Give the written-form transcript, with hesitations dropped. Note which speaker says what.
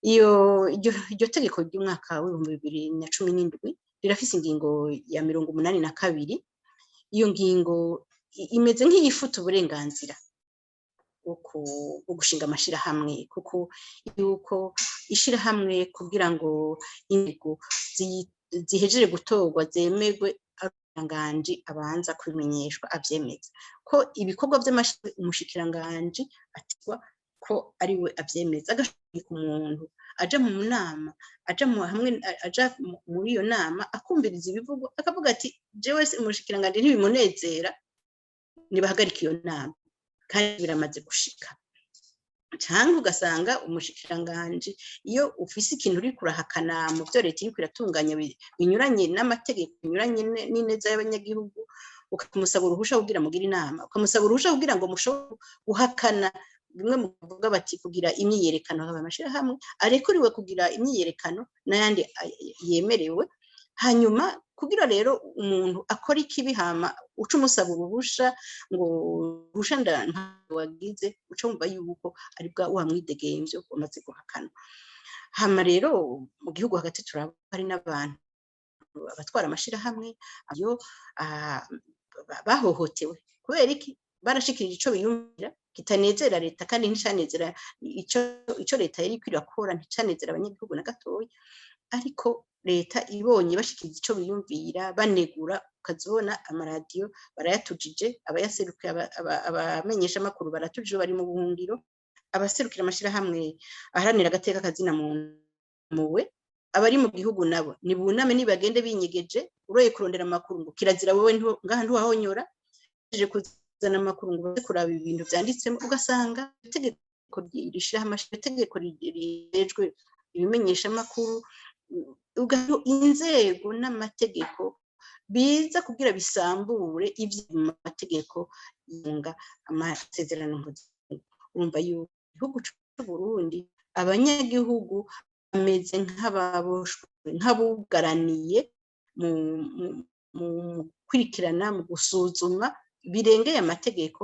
Speaker 1: iryo tegeko ry'umwaka w'ibihumbi 2017 rirafise ingingo ya 82. Iyo ngingo imeze nk'iyifuta uburenganzira bwo gushinga amashirahamwe, kuko yuko ishirahamwe kugira ngo intego zihejeje gutorwa zemerwe umushikiranganji abanza kubimenyeshwa avyemeza ko ibikorwa vy'umushikiranganji ategwa ko ari we avyemeza, agashika umuntu aja mu nama aja muri iyo nama akumviriza ibivugwa akavuga ati jewe umushikiranganji ntibimunezera nibahagarika iyo nama, kandi biramaze gushika. Canke ugasanga umushikiranganji iyo ufise ikintu uri kurahakana mu vyo leta iriko iratunganya binyuranye n'amategeko, binyuranye n'ineza y'abanyagihugu, ukamusaba uruhusha kugira mugire inama, ukamusaba uruhusha kugira ngo mushobore guhakana bimwe mu kuvuga bati kugira imyiyerekano amashirahamwe arekuriwe kugira imyiyerekano n'ayandi yemerewe. Hanyuma kugira rero umuntu akora ikibi hama uca umusaba uruhusha ngo uruhusha wagize uca wumva yuko ari bwa wamwidegemvyo wamaze guhakana. Hama rero mu gihugu hagati turaba hari n'abantu abatwara amashirahamwe ayo bahohotewe kubera iki barashikirije ico biyumvira kitanezera leta, kandi nticanezera ico leta yari kwirakora, nticanezera abanyagihugu na gatoya. Ariko leta ibonye bashikiriza ico biyumvira banegura, ukazibona amaradiyo barayatujije, abayaserukiye abamenyesha amakuru baratujije bari mu buhungiro, abaserukira amashirahamwe aharanira agateka kazina muwe abari mu gihugu nabo nibuname nibagende binyegeje, uroye kurondera amakuru ngo kirazira wowe ngaha ntuwahonyora je kuzana amakuru ngo baze kuraba ibintu vyanditsemo, ugasanga itegeko rishiraho itegeko rijejwe ibimenyesha amakuru, inzego n'amategeko biza kugira bisambure ivyo mu mategeko yunga amasezerano mpuzamakungu. Urumva yuko igihugu c'u Burundi abanyagihugu bameze nk'ababoshwe, nk'abugaraniye mu kwirikirana, mu gusuzuma birengeye amategeko